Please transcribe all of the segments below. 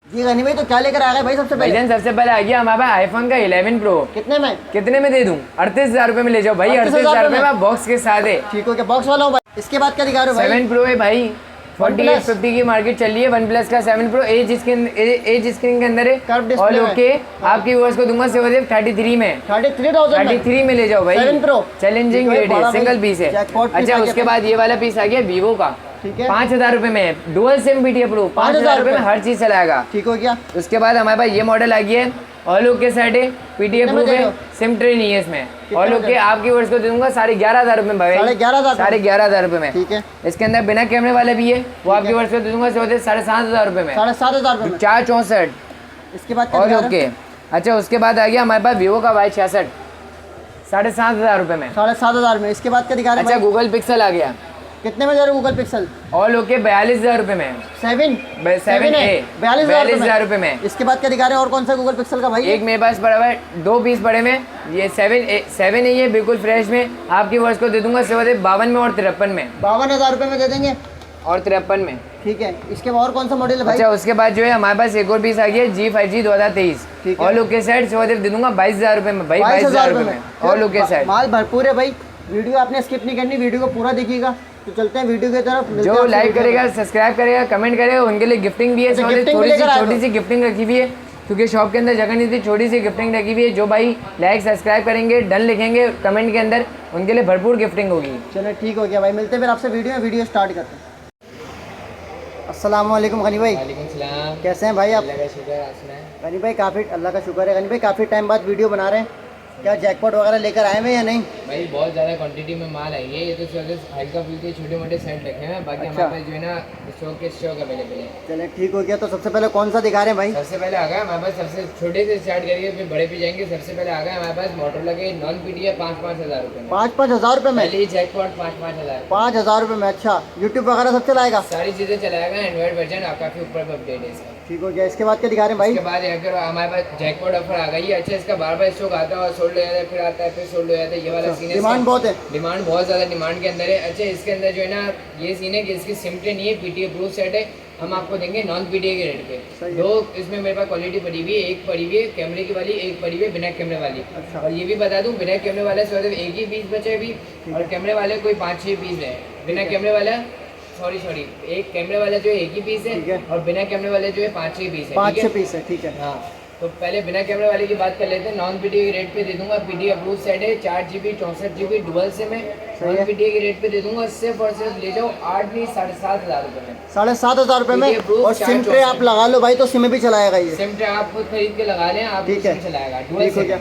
जी गनी भाई, तो क्या लेकर आ गए भाई? सबसे पहले भाईजान सबसे पहले आ गया हमारे पास आईफोन का 11 प्रो। कितने में? कितने में दे दूं? 38,000 रुपए में ले जाओ भाई। 38,000 रुपए में बॉक्स के साथ है। ठीक हो गया, बॉक्स वाला हूँ भाई। इसके बाद क्या दिखा रहे हो भाई? 7 प्रो है भाई। 4850 की मार्केट चल रही है। वन प्लस का 7 प्रो एज स्क्रीन के अंदर है और ओके। आपकी व्यूअर्स को दूंगा सिर्फ 33 में। 33 में ले जाओ भाई। 7 प्रो चैलेंजिंग रेट है, सिंगल पीस है। अच्छा, उसके बाद ये वाला पीस आ गया वीवो का। ठीक है, 5,000 रुपए में डुअल सिम पीटी अप्रूव। 5,000 रुपए में हर चीज चलाएगा। ठीक हो गया। उसके बाद हमारे पास ये मॉडल आ गया है, ऑल ओके सेट है, पीटी अप्रूव है, सिम ट्रे नहीं है इसमें। ऑल ओके आपकी वर्ष को दे दूंगा 11,500 रुपए में भाई। 11,500 रुपए में। ठीक है। इसके अंदर बिना कैमरे वाले भी है, वो आपकी वर्ष को दे दूंगा 7,500 रुपए में। 7,500 रुपए में 464। इसके बाद ऑल ओके। अच्छा, उसके बाद आ गया हमारे पास वीवो का Y66 7,500 रुपए में। 7,500 में। इसके बाद क्या दिखा रहे हैं? अच्छा, गूगल पिक्सल आ गया। कितने में जा रहे हो गूगल पिक्सल? ऑल ओके 42,000 रुपए में। 7A 42,000 रुपए में। इसके बाद क्या दिखा रहे हैं? और कौन सा गूगल पिक्सल का भाई? एक मेरे पास पड़ा हुआ है, 2 पीस पड़े में। ये 7 है, ये बिल्कुल फ्रेश में। आपकी वर्ष को दे दूंगा 52 में और 53 में। 52,000 रुपए में दे देंगे और 53 में। ठीक है। इसके बाद और कौन सा मॉडल है भाई? अच्छा, उसके बाद जो है हमारे पास एक और पीस आ गया G5G 2023। ऑल ओके सेट दे दूंगा 22,000 रुपए में भाई। 22,000 रुपए में ऑल ओके सेट। माल भरपूर है भाई। वीडियो आपने स्किप नहीं करनी, वीडियो को पूरा देखिएगा। तो चलते हैं वीडियो की तरफ। जो लाइक करेगा, सब्सक्राइब करेगा, कमेंट करेगा, उनके लिए गिफ्टिंग भी है। छोटी सी गिफ्टिंग रखी हुई है, क्योंकि शॉप के अंदर जगह नहीं थी। छोटी सी गिफ्टिंग रखी हुई है। जो भाई लाइक सब्सक्राइब करेंगे, डन लिखेंगे कमेंट के अंदर, उनके लिए भरपूर गिफ्टिंग होगी। चलो ठीक हो गया भाई, मिलते हैं फिर आपसे वीडियो स्टार्ट करते हैं। अस्सलाम वालेकुम गनी भाई। कैसे हैं भाई आप? गनी भाई काफ़ी अल्लाह का शुक्र है। गनी भाई काफ़ी टाइम बाद वीडियो बना रहे हैं, क्या जैकपॉट वगैरह लेकर आए हैं या नहीं? भाई बहुत ज़्यादा क्वांटिटी में माल आई है। ये तो हल्का फुल्के छोटे मोटे सेट रखे हैं, बाकी हमारे पास जो है ना स्टॉक अवेलेबल है। चले ठीक हो गया। तो सबसे पहले कौन सा दिखा रहे हैं भाई? सबसे पहले आ गया हमारे पास, सबसे छोटे से स्टार्ट करिए फिर बड़े पे जाएंगे। सबसे पहले आ गया हमारे पास मोटरोला के नॉन पीटी 5,000 रुपए में। 5,000 रुपए में जैकपॉट 5,000 5,000 रुपए में। अच्छा, यूट्यूब वगैरह सब चलाएगा? सारी चीज़ें चलाएगा। एंड्रॉइड वर्जन काफ़ी ऊपर अपडेट है इसका। ठीक हो गया। इसके बाद क्या दिखा रहे हैं भाई? इसके बाद अगर हमारे पास जैकपॉट ऑफर आ गई है। अच्छा, इसका बार बार स्टॉक आता है और सोल्ड हो जाता है, फिर आता है, फिर सोल्ड हो जाता है। ये वाला सीन है, डिमांड बहुत है। डिमांड बहुत ज़्यादा डिमांड के अंदर है। अच्छा, इसके अंदर जो है ना ये सीन है कि इसकी सिम ट्रे नहीं है, पीटी अप्रूव सेट है। हम आपको देंगे नॉन पीटीए के रेट पे। दो इसमें मेरे पास क्वालिटी पड़ी हुई है, एक पड़ी हुई है कैमरे की वाली, एक पड़ी हुई है बिना कैमरे वाली। अच्छा। और ये भी बता दूं, बिना कैमरे वाले सिर्फ एक ही पीस बचे अभी, और कैमरे वाले कोई 5-6 पीस है। बिना कैमरे वाला सॉरी एक कैमरे वाला जो है एक ही पीस है, और बिना कैमरे वाले जो है 5-6 पीस है। 5-6 पीस है। ठीक है। हाँ, तो पहले बिना कैमरे वाले की बात कर लेते हैं। नॉन पीटीए के रेट पे दे दूंगा। पीटी अप्रूव सेट है, 4GB 64GB डुअल सिम है। नॉन पीटीए के रेट पे दे दूंगा सिर्फ और सिर्फ ले जाओ 8 नहीं 7,500 रुपए में। 7,500 रुपए में। और सिम ट्रे आप लगा लो भाई, तो सिम भी चलाएगा ये। सिम ट्रे आप खुद खरीद के लगा लें, आप ठीक है, चलाएगा। ठीक हो गया।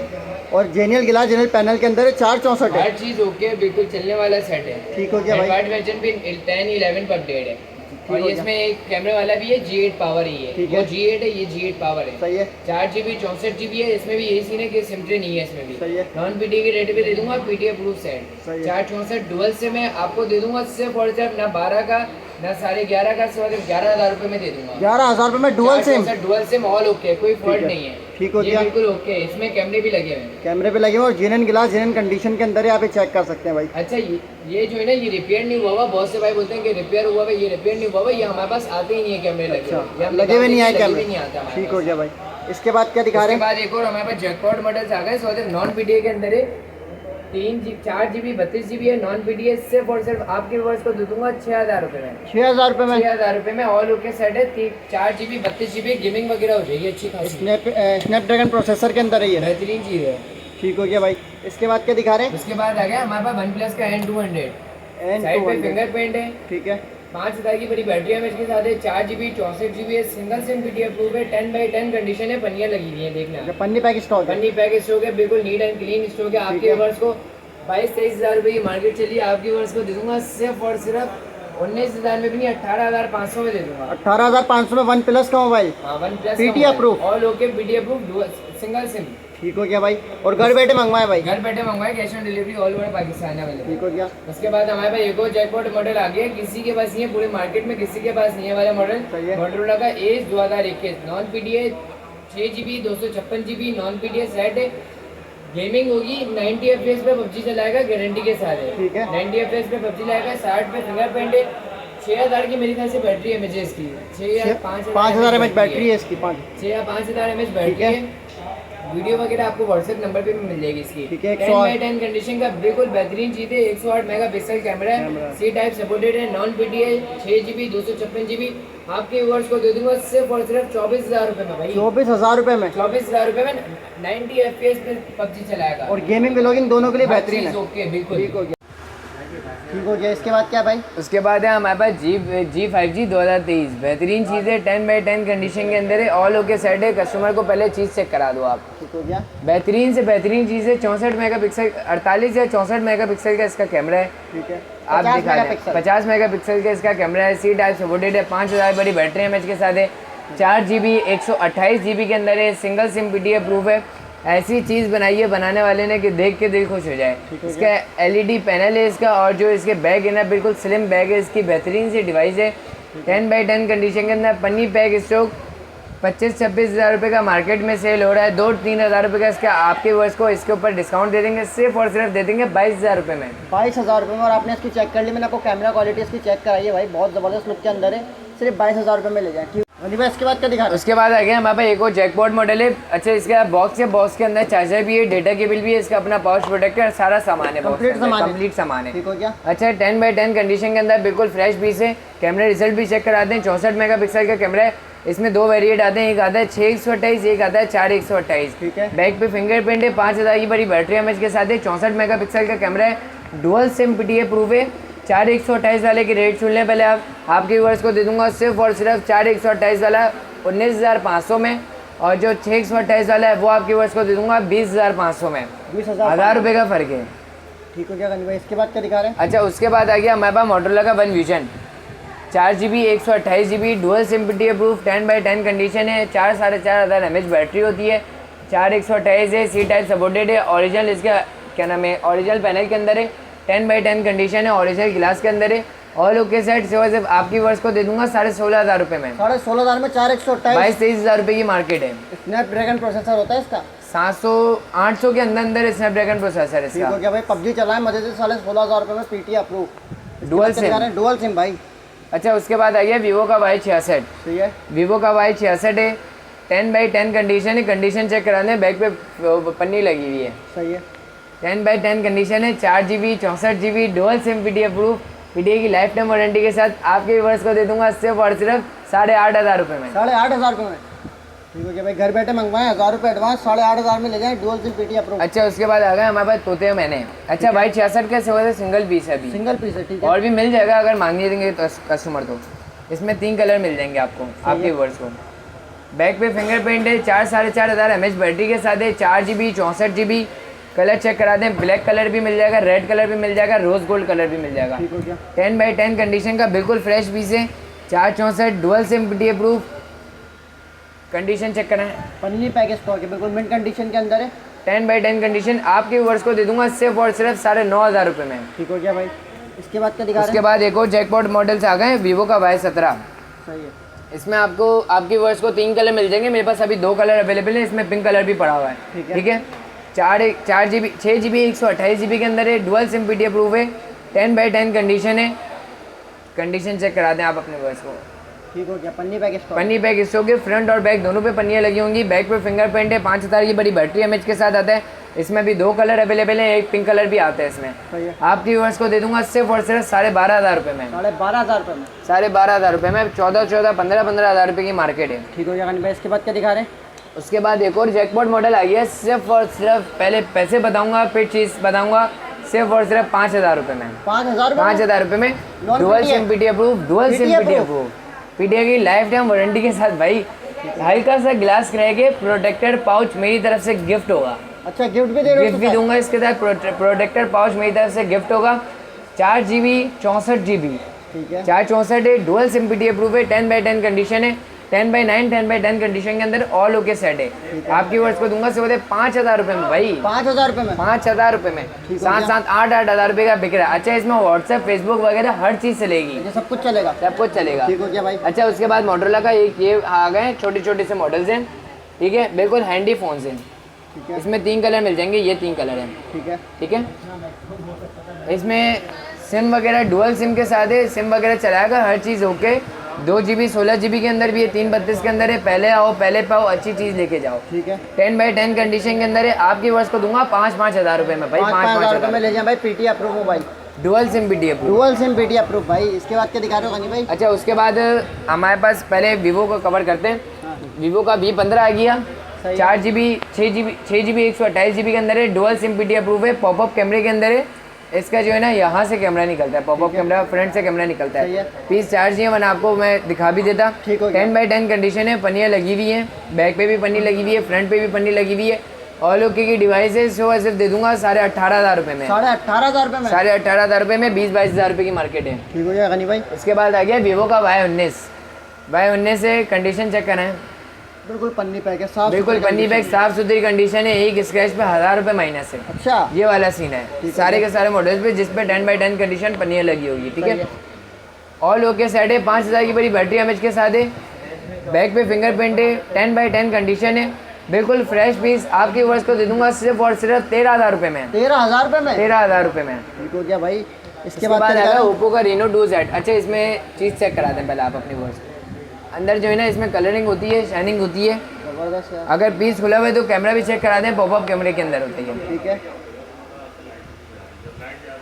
और जेनियल गिलास जेनियल पैनल के अंदर 464 है। हर चीज ओके, बिल्कुल चलने वाला सेट है। ठीक हो गया भाई। एंड्रॉइड वर्जन भी 10-11 पर अपडेट है। और इसमें एक कैमरे वाला भी है, G8 पावर ही है। वो G8 है, ये G8 पावर है। सही है। 4GB 64GB है। इसमें भी यही सीन है कि सिम ट्रे नहीं है इसमें भी। सही है। नॉन पीटी के रेट पे दे दूंगा PT approve set. 464 dual SIM है, आपको दे दूंगा सिर्फ और सिर्फ ना 12 का ना 11.5 का, सिर्फ 11,000 रुपए में दे दूंगा। 11,000 रुपए में dual SIM. Dual SIM all okay, कोई फॉल्ट नहीं है। ठीक हो गया, बिल्कुल ओके। इसमें कैमरे भी लगे हुए हैं। कैमरे पे लगे हुए और जेनन गिलास जेनन कंडीशन के अंदर है, आप चेक कर सकते हैं भाई। अच्छा, ये जो है ना ये रिपेयर नहीं हुआ हुआ। बहुत से भाई बोलते हैं कि रिपेयर हुआ है, ये रिपेयर नहीं हुआ हुआ। ये हमारे पास आते ही नहीं है कैमरे लगे। अच्छा, लगे हुए नहीं आए कैमरे। ठीक हो गया भाई। इसके बाद क्या दिखा रहे हैं? इसके बाद एक और हमारे पास जैकपॉट मॉडल्स आ गए। सिर्फ नॉन पीटीए के अंदर है, 4GB 32GB है। नॉन पीटीए सिर्फ और सिर्फ आपके वर्ष को दे दूंगा 6,000 रुपए में। 6,000 रुपए में। 6,000 रुपए में ऑल ओके सेट है। 4GB 32GB गेमिंग वगैरह हो जाएगी अच्छी खासी। स्नैपड्रैगन प्रोसेसर के अंदर है ये। बेहतरीन चीज़ है। ठीक हो गया भाई। इसके बाद क्या दिखा रहे हैं? उसके बाद आ गया हमारे पास वन प्लस का N200 साइड पे फिंगरप्रिंट है। ठीक है। 5,000 की बड़ी बैटरी है इसके साथ है। 4GB 64GB है, सिंगल सिम पीटी अप्रूव है। 10x10 कंडीशन है, पन्नियाँ लगी हुई है, देखना पन्नी पैक स्टॉक है। पन्नी पैक स्टॉक है, बिल्कुल नीट एंड क्लीन स्टॉक है। आपके वर्ष को 22-23 रुपए की मार्केट चलिए, आपकी वर्ष को दे दूंगा सिर्फ और सिर्फ 19,000 में भी नहीं, 18,500 में दे दूंगा। 18,500 में वन प्लस का mobile. One plus PT approve all okay, PT approve single SIM. ठीक हो गया भाई। और घर बैठे मंगवाए भाई? घर बैठे मंगवाए, cash on delivery all over Pakistan है। ठीक हो गया। उसके बाद हमारे पास एक और जैकपॉट मॉडल आ गया, किसी के पास नहीं है, पूरे मार्केट में किसी के पास नहीं है वाला मॉडल। मोटरोला का Edge 2021 non PTA 6GB 256GB non PTA set है। गेमिंग होगी, 90 FPS पे पबजी चलाएगा, गारंटी के साथ है। ठीक है। 90 FPS पे पबजी लाएगा, 60 पे फिंगरप्रिंट है, 6000 की मेरी ख्याल से बैटरी है मुझे इसकी 6 या 5000 एमएच बैटरी है इसकी 6 या 5000 एमएच बैटरी है। वीडियो वगैरह आपको व्हाट्सएप नंबर पे भी मिल जाएगी इसकी। ठीक है, 10x10 कंडीशन का बिल्कुल बेहतरीन चीज़ है। 108 मेगापिक्सल कैमरा है, सी टाइप सपोर्टेड है, नॉन पीटीए, 6GB 256GB। आपके व्यूअर्स को दे दूंगा सिर्फ और सिर्फ 24,000 रुपये में भाई। 24,000 रुपये में 24,000 रुपये में 90 FPS पे पबजी चलाएगा और गेमिंग व्लॉगिंग दोनों के लिए बेहतरीन है। ओके बिल्कुल ठीक हो गया, ठीक हो गया। इसके बाद क्या भाई? उसके बाद है हमारे पास G5G 2023 बेहतरीन चीज़ है। 10x10 कंडीशन के अंदर है, ऑल ओके सेट है। कस्टमर को पहले चीज़ चेक करा दो आप। ठीक हो गया, बेहतरीन से बेहतरीन चीज़ है। 64 मेगापिक्सल 48 या 64 मेगापिक्सल का इसका कैमरा है। ठीक है, आप दिखा दें 50 मेगापिक्सल का इसका कैमरा है, सी टाइप सपोर्टेड है, 5000 बड़ी बैटरी एमएच के साथ है, 4GB 128GB के अंदर है, सिंगल सिम पीटीए प्रूफ है। ऐसी चीज़ बनाई है बनाने वाले ने कि देख के दिल खुश हो जाए। इसका LED पैनल है इसका, और जो इसके बैग है ना बिल्कुल स्लिम बैग है इसकी, बेहतरीन सी डिवाइस है। 10x10 कंडीशन के अंदर पन्नी पैक स्टॉक 25-26 हज़ार रुपये का मार्केट में सेल हो रहा है। 2-3 हज़ार रुपये का इसका आपके वर्ष को इसके ऊपर डिस्काउंट दे देंगे, सिर्फ और सिर्फ दे देंगे 22,000 रुपये में। 22,000 रुपये में। और आपने इसकी चेक कर ली, मैंने आपको कैमरा क्वालिटी इसकी चेक कराई है भाई, बहुत ज़बरदस्त लुक के अंदर है। सिर्फ 22,000 रुपये में ले जाए। ठीक है भाई, इसके बाद क्या दिखा रहा है? उसके बाद आ गया हमारे पास एक और जैकपॉट मॉडल है। अच्छा, इसका बॉक्स है, बॉक्स के अंदर चार्जर भी है, डेटा केबल भी है, इसका अपना पावर प्रोटेक्टर, सारा सामान है, कंप्लीट सामान है। ठीक हो गया। अच्छा, 10x10 कंडीशन के अंदर बिल्कुल फ्रेश पीस है। कैमरा रिजल्ट भी चेक कराते हैं। 64 मेगापिक्सल का कैमरा है, इसमें 2 वेरिएंट आते हैं, एक आता है 6/128, एक आता है 4/128। ठीक है, बैक पे फिंगरप्रिंट है, 5000 की बड़ी बैटरी एमएच के साथ है, 64 मेगापिक्सल का कैमरा है, डुअल सिम पीटीए प्रूफ है। 4/128 वाले की रेट सुन लें पहले आप। आपके व्यूअर्स को दे दूंगा सिर्फ और सिर्फ 4/128 वाला 19,500 में, और जो 6/128 वाला है वो आपके व्यूअर्स को दे दूंगा 20,500 में। 20,000 रुपये का फ़र्क है। ठीक हो गया गनी भाई, इसके बाद क्या दिखा रहे हैं? अच्छा, उसके बाद आ गया हमारे पास मोटरोला का one vision 4GB 128GB dual sim PTA proof 10x10 condition है। 4-4.5 एमएच बैटरी होती है, 4/128 है, सी टाइप सपोर्टेड है। ओरिजिनल इसका क्या नाम है, ओरिजिनल पैनल के अंदर है, 10x10 कंडीशन है, ओरिजिनल गिलास के अंदर है। ऑल ओके सेट सिर्फ आपकी वर्ष को दे दूंगा 16,500 रुपये में। 16,500 में 4/128 22-23 हज़ार रुपये की मार्केट है। स्नैपड्रैगन प्रोसेसर होता है इसका, 700-800 के अंदर स्नैपड्रैगन प्रोसेसर है ठीक हो इसका। गया भाई, पबजी चलाएं मजे से। 16,500 रुपये में पीटीए अप्रूव डुअल सिम भाई। अच्छा, उसके बाद आ गया वीवो का Y66। सही है, वीवो का Y66 है, 10x10 कंडीशन है। कंडीशन चेक कराने बैक पे पन्नी लगी हुई है। सही है, 10x10 कंडीशन है, 4GB 64GB dual sim PTA proof, PTA की लाइफ टाइम वारंटी के साथ। आपके व्यूअर्स को दे दूंगा सिर्फ और सिर्फ 8,500 रुपये में। 8,500 रुपये में। ठीक हो गया भाई, घर बैठे मंगवाएं, 1000 रुपये एडवांस, 8,500 में ले जाएं डुअल सिम पीटीए अप्रूव। अच्छा, उसके बाद आ गया हमारे पास तोते मैंने। अच्छा, Y66 का सिर्फ सिंगल पीस है अभी, सिंगल पीस है। ठीक है, और भी मिल जाएगा अगर मांगने देंगे तो कस्टमर। तो इसमें 3 कलर मिल जाएंगे आपको, आपके व्यूअर्स को। बैक पे फिंगरप्रिंट है, 4-4.5 एमएच बैटरी के साथ है, 4GB 64GB। कलर चेक करा दें, ब्लैक कलर भी मिल जाएगा, रेड कलर भी मिल जाएगा, रोज़ गोल्ड कलर भी मिल जाएगा। ठीक हो गया, 10x10 कंडीशन का बिल्कुल फ्रेश पीस है, 464 dual sim PTA proof. Condition check कराएं, पन्नी पैक स्टॉक है, बिल्कुल मिंट कंडीशन के अंदर है। 10x10 condition. आपके व्यूअर्स को दे दूंगा सिर्फ और सिर्फ 9,500 रुपये में। ठीक हो गया भाई, इसके बाद क्या दिखा रहे उसके हैं? बाद एक और जैकपॉट मॉडल्स आ गए वीवो का Y17। सही है, इसमें आपको आपके व्यूअर्स को 3 कलर मिल जाएंगे। मेरे पास अभी 2 कलर अवेलेबल है, इसमें पिंक कलर भी पड़ा हुआ है। ठीक है, 4GB 6GB 128GB के अंदर है, डुअल सिम पीटीए प्रूफ है, 10x10 कंडीशन है। कंडीशन चेक करा दें आप अपने व्यूअर्स को। ठीक हो गया, पन्नी पैक स्टॉक। पन्नी पैक इसके होगी, फ्रंट और बैक दोनों पे पन्नियाँ लगी होंगी। बैक पे फिंगरप्रिंट है, 5000 की बड़ी बैटरी एमएच के साथ आता है। इसमें भी 2 कलर अवेलेबल है, एक पिंक कलर भी आता है इसमें। सही है, आपके व्यूअर्स को दे दूंगा सिर्फ और सिर्फ 12,500 रुपये में। 12,500 रुपये में। 12,500 रुपये में 15 हज़ार रुपये की मार्केट है। ठीक हो गया भाई, इसके बाद क्या दिखा रहे हैं? उसके बाद एक और जैकपॉट मॉडल आई है। सिर्फ और सिर्फ पहले पैसे बताऊंगा, फिर चीज़ बताऊंगा। सिर्फ और सिर्फ 5,000 रुपये में। 5,000 रुपये में dual sim PTA proof, dual sim PTA proof, PTA की लाइफ टाइम वारंटी के साथ भाई। हल्का सा ग्लास क्रैक है, प्रोटेक्टर पाउच मेरी तरफ से गिफ्ट होगा। अच्छा, गिफ्ट भी दे रहे हो? गिफ्ट भी दूंगा इसके साथ, प्रोटेक्टर पाउच मेरी तरफ से गिफ्ट होगा। 4GB 64GB, ठीक है, 464 है, डुअल सिम पीटीए प्रूफ है, 10x10 कंडीशन है, 10x9 10x10 कंडीशन के अंदर ऑल ओके सेट है। आपकी वर्ष को दूंगा सिर्फ 5,000 रुपये में भाई। 5,000 रुपये में। 5,000 रुपये में 7-8 रुपये का बिक रहा है। अच्छा, इसमें व्हाट्सएप, फेसबुक वगैरह हर चीज़ चलेगी, ये सब कुछ चलेगा, सब कुछ चलेगा। ठीक हो गया भाई। अच्छा, उसके बाद मोटरोला का एक ये आ गए छोटे छोटे से मॉडल्स हैं। ठीक है, बिल्कुल हैंडी फ़ोन्स हैं। ठीक है, इसमें 3 कलर मिल जाएंगे, ये 3 कलर हैं। ठीक है, ठीक है, इसमें सिम वगैरह डुअल सिम के साथ है, सिम वगैरह चलाएगा, हर चीज़ ओके। 2 GB 16 GB के अंदर भी है, 332 के अंदर है। पहले आओ पहले पाओ, अच्छी चीज़ लेके जाओ। ठीक है, 10x10 कंडीशन के अंदर है। आपकी वर्ष को दूंगा 5-5 हज़ार रुपये में भाई, 5,000 रुपये में ले जाए भाई। PT approve mobile, dual SIM PT approve, dual SIM PT approve भाई। इसके बाद क्या दिखा रहे हो गनी भाई? अच्छा उसके बाद हमारे पास पहले वीवो को कवर करते हैं। वीवो का V15 आ गया, 4 GB 6 GB 128 GB के अंदर है, डुअल सिम पीटी अप्रूव है, पॉपअप कैमरे के अंदर है। इसका जो है ना यहाँ से कैमरा निकलता है, पॉपअप कैमरा, फ्रंट से कैमरा निकलता है। पीस चार्ज है, मैंने आपको मैं दिखा भी देता। 10x10 कंडीशन है, पन्नियाँ लगी हुई हैं, बैक पे भी पन्नी लगी हुई है, फ्रंट पे भी पन्नी लगी हुई है। ऑल ओके की डिवाइस है, सिर्फ दे दूंगा 18,500 रुपये में। 18,500 रुपये में, 18,500 रुपये में 20-22 हज़ार रुपये की मार्केट है। ठीक हो जाएगा गनी भाई। इसके बाद आ गया वीवो का Y19 है, कंडीशन चेक कराएं, बिल्कुल पन्नी पैक है, साफ बिल्कुल पन्नी बैग साफ सुथरी कंडीशन है। एक स्क्रैच पे 1,000 रुपये माइनस है। अच्छा, ये वाला सीन है सारे के सारे मॉडल्स पे, जिस पे 10x10 कंडीशन पन्नियाँ लगी होगी। ठीक है, ऑल ओके सेट है, 5000 की बड़ी बैटरी एमएच के साथ है, बैक पे फिंगरप्रिंट है, 10x10 कंडीशन है, बिल्कुल फ्रेश पीस। आपकी वर्ष को दे दूंगा सिर्फ और सिर्फ 13,000 रुपये में। 13,000 रुपये में, 13,000 रुपये में। ठीक हो गया भाई। इसके बाद आएगा ओप्पो का Reno 2Z। अच्छा इसमें चीज़ चेक करा दें पहले आप अपनी वर्ष। अंदर जो है ना इसमें कलरिंग होती है, शाइनिंग होती है, जबरदस्त है। अगर पीस खुला हुआ है तो कैमरा भी चेक करा दें, पॉपअप कैमरे के अंदर होती है। ठीक है,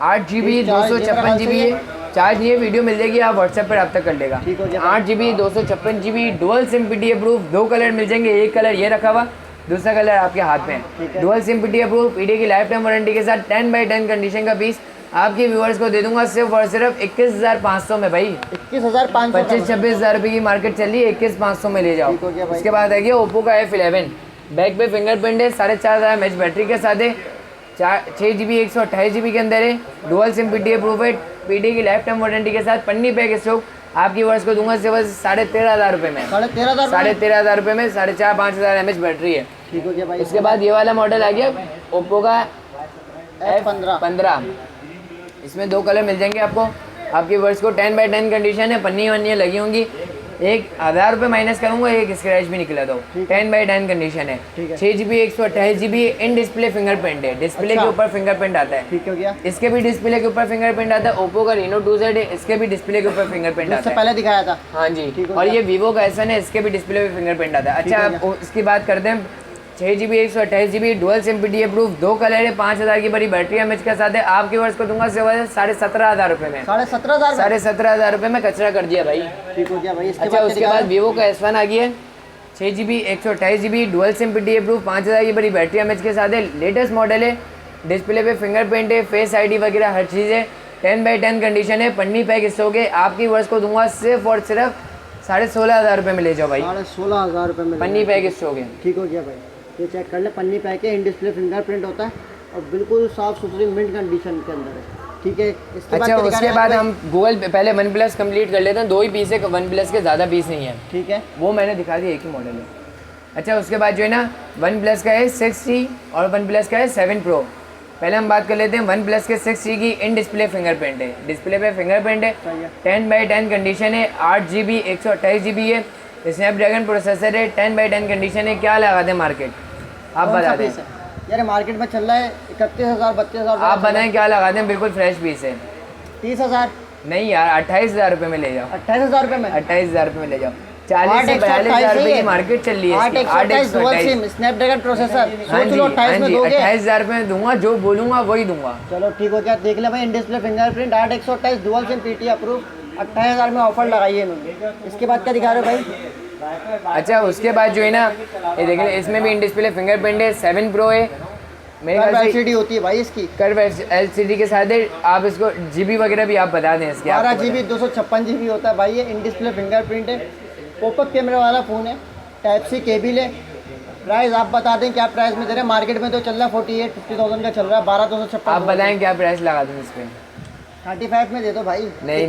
8 GB 256 GB है, चार्ज नहीं है, वीडियो मिल जाएगी, आप व्हाट्सएप पर रब्ता कर लेगा। 8 GB 256 GB dual SIM PT approve, 2 colour मिल जाएंगे, एक कलर ये रखा हुआ, दूसरा कलर आपके हाथ में है। Dual SIM PT approve, PD की लाइफ टाइम वारंटी के साथ 10x10 कंडीशन का पीस आपके व्यूअर्स को दे दूंगा सिर्फ और सिर्फ 21,500 में भाई। 21,500, 25-26 हज़ार रुपये की मार्केट चल रही है, 21,500 में ले जाओ। उसके बाद आ गया ओप्पो का F11, बैक पे फिंगरप्रिंट है, 4,500 mAh बैटरी के साथ है, 6 GB 128 GB के अंदर है, डुअल सिम पीटी अप्रूव है, पीडी की लाइफ टाइम वारंटी के साथ, पन्नी पैक स्टॉक। आपकी वर्ष को दूंगा सिर्फ 13,500 रुपये में, 13,500 रुपये में 4,500 mAh बैटरी है। ठीक हो गया भाई। उसके बाद ये वाला मॉडल आ गया ओप्पो का F15, इसमें 2 कलर मिल जाएंगे आपको। आपकी वर्ष को 10x10 कंडीशन है, पन्नी वन्नी लगी होंगी, 1,000 रुपये माइनस करूँगा, एक स्क्रैच भी निकला दो। 10x10 कंडीशन है, 6 GB 128 GB in display fingerprint है, डिस्प्ले के ऊपर फिंगरप्रिंट आता है। ठीक हो गया। इसके भी डिस्प्ले के ऊपर फिंगरप्रिंट आता है। ओप्पो का Reno 2Z है, इसके भी डिस्प्ले के ऊपर फिंगरप्रिंट आता है, पहले दिखाया था। हाँ जी। और ये वीवो का S1 है, इसके भी डिस्प्ले पे फिंगरप्रिंट आता है। अच्छा आप इसकी बात करते हैं, 6 GB 128 GB dual SIM PT approve, 2 colour है, 5,000 की बड़ी बैटरी एमएच के साथ है। आपके वर्ष को दूंगा सिर्फ 17,500 रुपये में। 17,500 रुपये में कचरा कर दिया भाई। ठीक हो गया भाई। अच्छा उसके बाद वीवो का S1 आ गया, 6 GB 128 GB dual SIM PT approve, 5,000 की बड़ी बैटरी एमएच के साथ है, लेटेस्ट मॉडल है, डिस्प्ले पे फिंगरप्रिंट है, फेस ID वगैरह हर चीज़ है, 10x10 कंडीशन है, पन्नी पैक स्टॉक है। आपकी वर्ष को दूंगा सिर्फ और सिर्फ 16,500 रुपये में ले जाओ भाई। 16,500 रुपये में पन्नी पैक स्टॉक है। ठीक हो गया भाई। ये चेक कर ले, पन्नी पैक है, इन डिस्प्ले फिंगरप्रिंट होता है और बिल्कुल साफ सुथरी मिंट कंडीशन के अंदर है। ठीक है, इसके अच्छा उसके बाद हम गूगल पे पहले वन प्लस कंप्लीट कर लेते हैं। 2 ही पीस है वन प्लस के, ज़्यादा पीस नहीं है। ठीक है, वो मैंने दिखा दिया, एक ही मॉडल है। अच्छा उसके बाद जो है ना वन प्लस का है 6T और वन प्लस का है 7 Pro। पहले हम बात कर लेते हैं वन प्लस के 6T की। इन डिस्प्ले फिंगरप्रिंट है, डिस्प्ले पे फिंगरप्रिंट है, 10x10 कंडीशन है, 8 GB 128 GB है, स्नैपड्रैगन प्रोसेसर है, 10x10 कंडीशन है। क्या लगा दें मार्केट, आप बता दें यार। मार्केट में चल रहा है 31,000 32,000। आप बताएं क्या लगा दें, बिल्कुल फ्रेश पीस है। 30,000 नहीं यार, 28,000 रुपये में ले जाओ। 28,000 रुपये में, 28,000 रुपये में ले जाओ। 40 से 42,000 रुपये की मार्केट चल रही है। 8/128 स्नैपड्रैगन प्रोसेसर, सोच लो 28 में दोगे। 28,000 रुपये में दूंगा, जो बोलूंगा वही दूंगा। चलो ठीक हो गया, देख ले भाई। In display fingerprint 8/128 dual SIM PT approve, 28,000 में ऑफर लगाई है इन्होंने। इसके बाद क्या दिखा रहे हो भाई? अच्छा उसके बाद जो है ना ये देख ले, इसमें भी इन डिस्प्ले फिंगरप्रिंट है, 7 Pro है। मेरे ख्याल से LCD होती है भाई इसकी, कर्व LCD के साथ है। आप इसको GB वगैरह भी आप बता दें इसके। 12 GB 256 GB होता है भाई। ये इन डिस्प्ले फिंगरप्रिंट है, पॉपअप कैमरे वाला फ़ोन है, Type-C केबल है। प्राइस आप बता दें, क्या प्राइस में दे रहे हैं? मार्केट में तो चल रहा है 48-50,000 का चल रहा है, 12,256। आप बताएं क्या प्राइस लगा दूँ इस पर? 35 में दे दो भाई। नहीं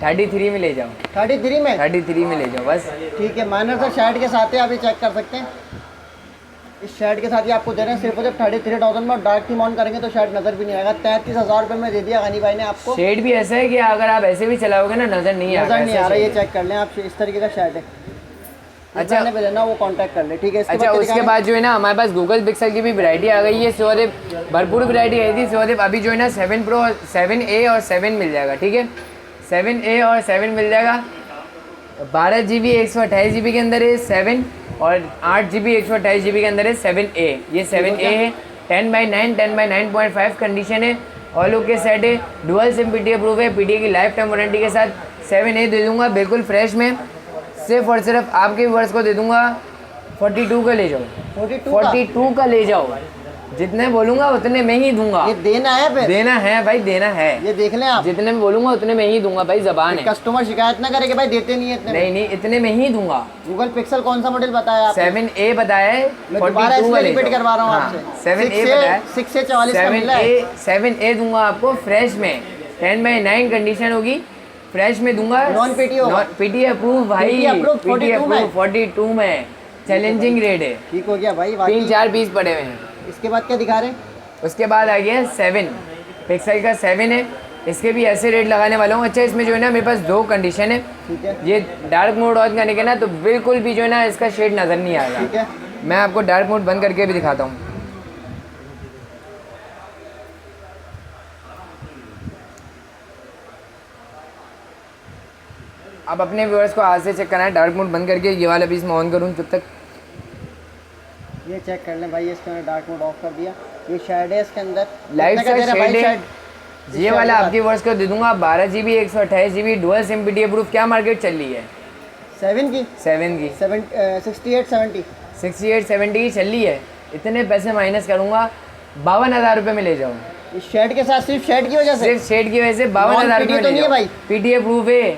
33 में ले जाओ। 33 में? 33 में ले जाओ बस। ठीक है, माइनर सा शर्ट के साथ है, आप ये चेक कर सकते हैं। इस शर्ट के साथ ही आपको दे रहे हैं सिर्फ और सिर्फ 33,000 में। डार्क थीम ऑन करेंगे तो शर्ट नज़र भी नहीं आएगा। 33,000 रुपये में दे दिया गनी भाई ने आपको। शेड भी ऐसा है कि अगर आप ऐसे भी चलाओगे ना नज़र नहीं आ रहा। ये चेक कर लें आप, इस तरीके का शर्ट है। अच्छा पे लेना वो कांटेक्ट कर ले, ठीक है। अच्छा उसके बाद जो है ना हमारे पास गूगल पिक्सल की भी वैरायटी आ गई है सौदेव, भरपूर वैरायटी आई थी सौदेव। अभी जो है ना 7 Pro 7A और 7 मिल जाएगा, ठीक है। 7A और 7 मिल जाएगा। 12 GB 128 GB के अंदर है 7 और 8 GB 128 GB के अंदर है 7A। ये 7A है, 10/9 10/9.5 कंडीशन है, ऑल ओके सेट है, डुअल सिम PTA अप्रूव है, PTA की लाइफ टाइम वारंटी के साथ 7A दे दूंगा बिल्कुल फ्रेश में। सिर्फ और सिर्फ आपके व्यूअर्स को दे दूंगा 42 का ले जाओ, 42 का ले जाओ, जितने बोलूंगा उतने में ही दूंगा। ये देना है फिर? देना है भाई, देना है। ये देख लें आप, जितने में बोलूंगा उतने में ही दूंगा भाई, जबान है। कस्टमर शिकायत ना करे कि भाई देते नहीं है इतने नहीं नहीं, इतने में ही दूंगा। गूगल पिक्सल कौन सा मॉडल बताया आपने? 7A बताया है, मैं दोबारा इसमें रिपीट करवा रहा हूँ हाँ, आपसे। 7A बताया, 6 से 44 का मिल रहा है। 7A दूंगा आपको फ्रेश में, 10/9 कंडीशन होगी, फ्रेश में दूंगा। नॉन PTA होगा? PTA अप्रूव भाई, PTA अप्रूव 42 में चैलेंजिंग रेट है। ठीक हो गया भाई। 3-4 पीस पड़े हुए हैं। इसके बाद क्या दिखा रहे हैं? उसके बाद आ गया 7 पिक्सल का 7 है, इसके भी ऐसे रेट लगाने वाला हूँ। अच्छा इसमें जो है ना मेरे पास 2 कंडीशन है, ठीक है। ये डार्क मोड ऑन करने के ना तो बिल्कुल भी जो है ना इसका शेड नज़र नहीं आएगा, ठीक है। मैं आपको डार्क मोड बंद करके भी दिखाता हूँ। आप अपने व्यूअर्स को आज से चेक करना है, डार्क मोड बंद करके ये वाला पीस मैं ऑन करूँ तब तक। ये चेक कर लें भाई, इसके मैंने डार्क मोड ऑफ कर दिया। ये शेड है इसके अंदर, लाइट कितने का दे रहा है भाई शेड है। शेड? ये वाला आपके व्यूअर्स को दे दूंगा 12 GB 128 GB dual SIM PTA approve. क्या मार्केट चल रही है? 7 की 7 की 68 70 68-70 की चल रही है। इतने पैसे माइनस करूंगा, 52,000 रुपये में ले जाओ। इस शेड के साथ, सिर्फ शेड की वजह से? सिर्फ शेड की वजह से 52,000 रुपये में तो ले नहीं है जाओ भाई? PTA अप्रूव है।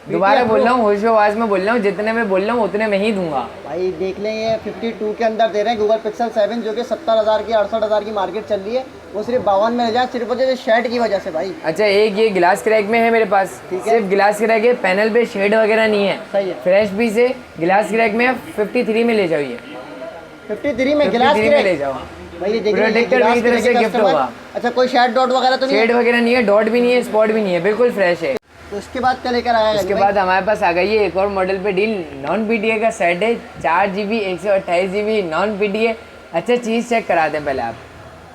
दोबारा बोल रहा हूँ, होशो आवाज़ में बोल रहा हूँ, जितने में बोल रहा हूँ उतने में ही दूंगा भाई। देख लें ये 52 के अंदर दे रहे हैं गूगल पिक्सल 7, जो कि 70,000 की 68,000 की मार्केट चल रही है, वो सिर्फ 52 में ले जाए, सिर्फ वजह से शेड की वजह से भाई। अच्छा एक ये गिलास क्रैक में है मेरे पास, ठीक है। सिर्फ गिलास क्रैक है, पैनल पे शेड वगैरह नहीं है, सही है। फ्रेश पीस है, गिलास क्रैक में 53 में ले जाओ। ये 53 में गिलास 53 में ले जाओ भाई। ये देखिए प्रोटेक्टर मेरी तरफ से गिफ्ट होगा। अच्छा कोई शेड डॉट वगैरह तो नहीं है? शेड वगैरह नहीं है, डॉट भी नहीं है, स्पॉट भी नहीं है, बिल्कुल फ्रेश है। तो इसके बाद क्या लेकर आया? उसके बाद हमारे पास आ गई है एक और मॉडल पे डील, नॉन PTA का सेट है, 4 GB 128 GB नॉन PTA। अच्छा चीज़ चेक कराते हैं पहले आप,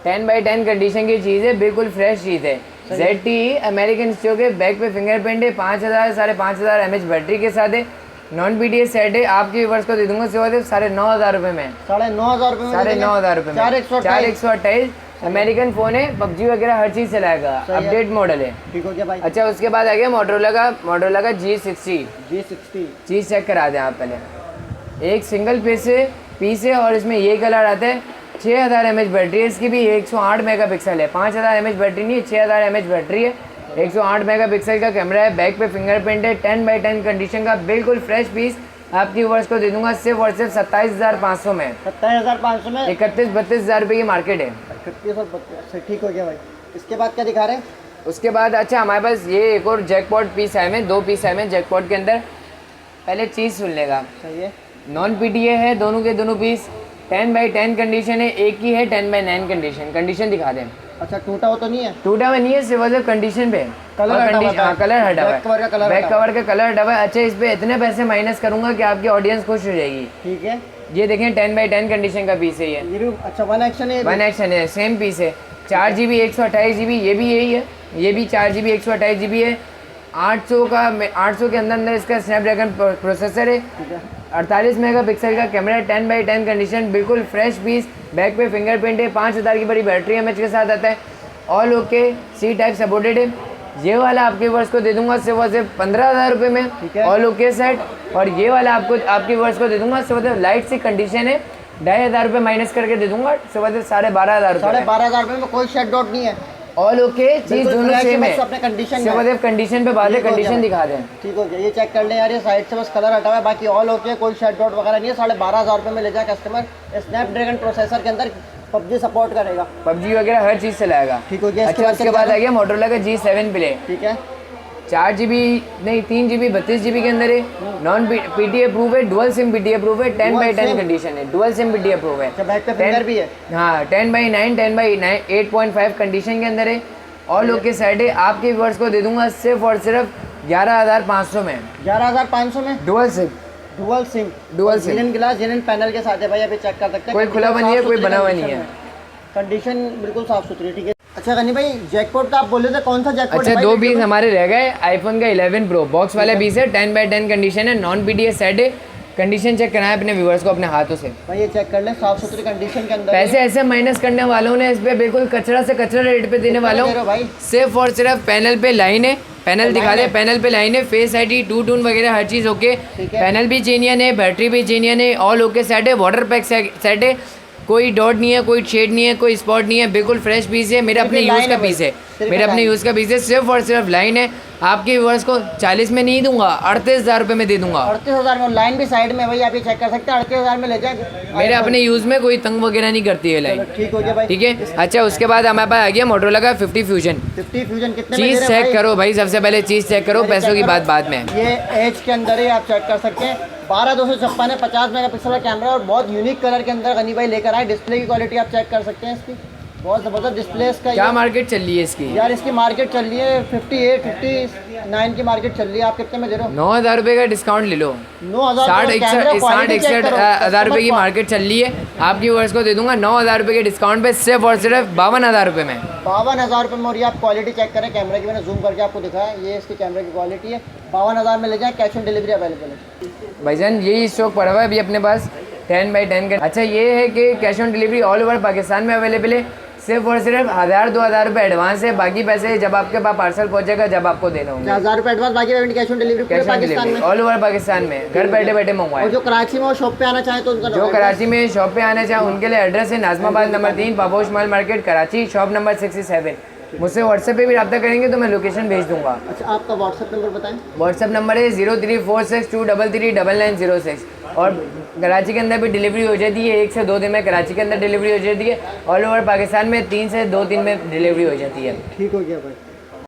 10/10 कंडीशन की चीज़ है, बिल्कुल फ्रेश चीज़ है। ZTE अमेरिकन स्टोक है, बैक पे फिंगरप्रिंट है, 5,000 5,500 mAh बैटरी के साथ है, नॉन PTA सेट है। आपके व्यूअर्स को दे दूंगा सिर्फ 9,500 रुपये में, 9,500 रुपये में, 9,500 रुपये में 4/128 अमेरिकन फ़ोन है, PUBG वगैरह हर चीज़ चलाएगा, अपडेट मॉडल है। ठीक हो गया भाई। अच्छा उसके बाद आ गया मोटरोला का G60 चीज़ चेक करा दें आप पहले। एक सिंगल पीस है और इसमें ये कलर आता है, 6,000 mAh बैटरी है, इसकी भी 108 मेगापिक्सल है, 5,000 mAh बैटरी नहीं है, 6,000 mAh बैटरी है, 108 मेगापिक्सल का कैमरा है, बैक पे फिंगरप्रिंट है, 10/10 कंडीशन का बिल्कुल फ्रेश पीस आपकी व्यूअर्स को दे दूंगा सिर्फ और सिर्फ 27,500 में। 27,500 में 31-32 रुपये की मार्केट है। 31 और 32। ठीक हो गया भाई। इसके बाद क्या दिखा रहे हैं? उसके बाद अच्छा हमारे पास ये एक और जैकपॉट पीस आए हैं, 2 पीस आए हैं जैकपॉट के अंदर। पहले चीज़ सुन लेगा, सही है। नॉन PTA है, दोनों के दोनों पीस, 10/10 कंडीशन है, एक ही है 10/9 कंडीशन दिखा दें। अच्छा टूटा हो तो नहीं है? टूटा हुआ नहीं है, सिर्फ कंडीशन पे कलर हटा हुआ है। कलर हटा हुआ बैक कवर का है, कलर बैक हटा कवर का कलर हटा हुआ है। अच्छा इस पे इतने पैसे माइनस करूंगा कि आपकी ऑडियंस खुश हो जाएगी। ठीक है। ये देखें 10/10 कंडीशन का पीस है, ये भी अच्छा 1 एक्शन है। 1 एक्शन है, सेम पीस है, 4 GB 128 GB, ये भी यही है, ये भी 4 GB 128 GB है। 800 के अंदर इसका स्नैपड्रैगन प्रोसेसर है, 48 मेगापिक्सल का कैमरा, 10/10 कंडीशन, बिल्कुल फ्रेश पीस, बैक पे फिंगरप्रिंट है, 5,000 की बड़ी बैटरी एमएच के साथ आता है, all okay, C type supported है। ये वाला आपके वर्ष को दे दूंगा सिर्फ 15,000 रुपये में, ऑल ओके सेट। और ये वाला आपके वर्ष को दे दूंगा सिर्फ लाइट सी कंडीशन है, 2,500 रुपये माइनस करके दे दूंगा सिर्फ 12,500 रुपये। 12,500 रुपये में कोई शेड डॉट नहीं है, ऑल ओके, चीज दोनों सेम है, अपने कंडीशन सिर्फ कंडीशन पे बात है, कंडीशन दिखा दें। ठीक हो गया। ये चेक कर लें यार, ये साइड से बस कलर हटा हुआ है, बाकी ऑल ओके, कोई शेड डॉट वगैरह नहीं है। 12,500 रुपये में ले जाए कस्टमर। स्नैपड्रैगन प्रोसेसर के अंदर PUBG सपोर्ट करेगा, PUBG वगैरह हर चीज़ चलाएगा। ठीक हो गया। अच्छा उसके बाद आ गया मोटरोला का G7 प्ले, ठीक है। 4 GB नहीं 3 GB 32 GB के अंदर है, नॉन PTA अप्रूव है, डुअल सिम PTA अप्रूव है, 10/10 कंडीशन है, डुअल सिम PTA अप्रूव है। बैक पे फिंगर भी है, हाँ 10/9 10/9 8.5 कंडीशन के अंदर है, और लोग के साइड है। आपके व्यूअर्स को दे दूंगा सिर्फ और सिर्फ 11,500 में, 11,500 में dual SIM dual SIM, dual SIM, जेनन ग्लास जेनन पैनल के साथ है भाई, अभी चेक कर सकते हैं। कोई खुला हुआ नहीं है, कोई बना हुआ नहीं है, कंडीशन बिल्कुल साफ सुथरी, ठीक है। अच्छा गनी भाई, जैकपॉट का आप बोले थे, कौन सा जैकपॉट? अच्छा, 2 पीस हमारे रह गए। आईफोन का 11 प्रो बॉक्स वाला पीस है, 10x10 कंडीशन है, नॉन पीडीएस सेट है। कंडीशन चेक कराएं अपने व्यूअर्स को अपने हाथों से भाई, ये चेक कर लें, साफ सुथरी कंडीशन के अंदर। पैसे ऐसे माइनस करने वालों ने इस पे बिल्कुल कचरा से कचरा रेट पे देने वालों, सिर्फ और सिर्फ पैनल पे लाइन है, पैनल दिखा दे, पैनल पे लाइन है, फेस आईडी, टू टून वगैरह हर चीज़ ओके, पैनल भी जेन्युइन है, बैटरी भी जेन्युइन है, ऑल ओके सेट है, वाटर पैक सेट है, कोई डॉट नहीं है, कोई शेड नहीं है, कोई स्पॉट नहीं है, बिल्कुल फ्रेश पीस है, मेरा अपने यूज़ का पीस है, मेरे अपने यूज़ का पीस है, सिर्फ और सिर्फ लाइन है। आपके व्यूअर्स को 40 में नहीं दूंगा, 38,000 रुपये में दे दूंगा। 38,000 में लाइन भी साइड में भाई, आप ये चेक कर सकते हैं, 38,000 में ले जाए। मेरे अपने यूज़ में कोई तंग वगैरह नहीं करती है लाइन, ठीक हो गया भाई, ठीक है। अच्छा, उसके बाद हमारे पास आ गया मोटरोला का 50 फ्यूजन। 50 फ्यूजन कितने में चीज़ चेक करो भाई, सबसे पहले चीज़ चेक करो, पैसों की बात बाद में। ये एज के अंदर ही आप चेक कर सकते हैं, 12/256 है, 50 मेगापिक्सल का कैमरा और बहुत यूनिक कलर के अंदर गनी भाई लेकर आए। डिस्प्ले की क्वालिटी आप चेक कर सकते हैं इसकी, बहुत ज़बरदस्त डिस्प्ले इसका। क्या मार्केट चल रही है इसकी? यार इसकी मार्केट चल रही है 58, 59 की मार्केट चल रही है। आप कितने में दे रहे हो? 9,000 रुपये का डिस्काउंट ले लो। 9,000, 60-61 हज़ार रुपये की मार्केट चल रही है, आपकी वर्ष को दे दूंगा 9,000 रुपये के डिस्काउंट पे, सिर्फ और सिर्फ 52,000 रुपये में। 52,000 रुपये में। और ये आप क्वालिटी चेक करें, कैमरे की मैंने जूम करके आपको दिखाया, ये इसकी कैमरे की क्वालिटी है। 52,000 में ले जाएं, कैश ऑन डिलीवरी अवेलेबल है। भाईजान यही स्टॉक पड़ा हुआ है अभी अपने पास 10x10 का। अच्छा, ये है कि cash on delivery all over Pakistan में अवेलेबल है, सिर्फ और सिर्फ 1,000-2,000 रुपये एडवांस है, बाकी पैसे जब आपके पास पार्सल पहुंचेगा जब आपको देना होगा। 1,000 रुपये एडवांस, बाकी पेमेंट कैश ऑन डिलीवरी पूरे पाकिस्तान में, ऑल ओवर पाकिस्तान में, घर बैठे बैठे मंगवाए। और जो कराची में वो शॉप पे आना चाहे तो उनका, जो कराची में शॉप पे आना चाहे उनके लिए एड्रेस है नाजमाबाद नंबर 3, पापोश माल मार्केट कराची, शॉप नंबर 67। मुझसे व्हाट्सएप पे भी रब्ता करेंगे तो मैं लोकेशन भेज दूंगा। अच्छा, आपका व्हाट्सएप नंबर बताएं। व्हाट्सएप नंबर है 0346233906 और कराची के अंदर भी डिलीवरी हो जाती है, 1 से 2 दिन में कराची के अंदर डिलीवरी हो जाती है, ऑल ओवर पाकिस्तान में 3 से 2 दिन में डिलीवरी हो जाती है। ठीक हो गया भाई।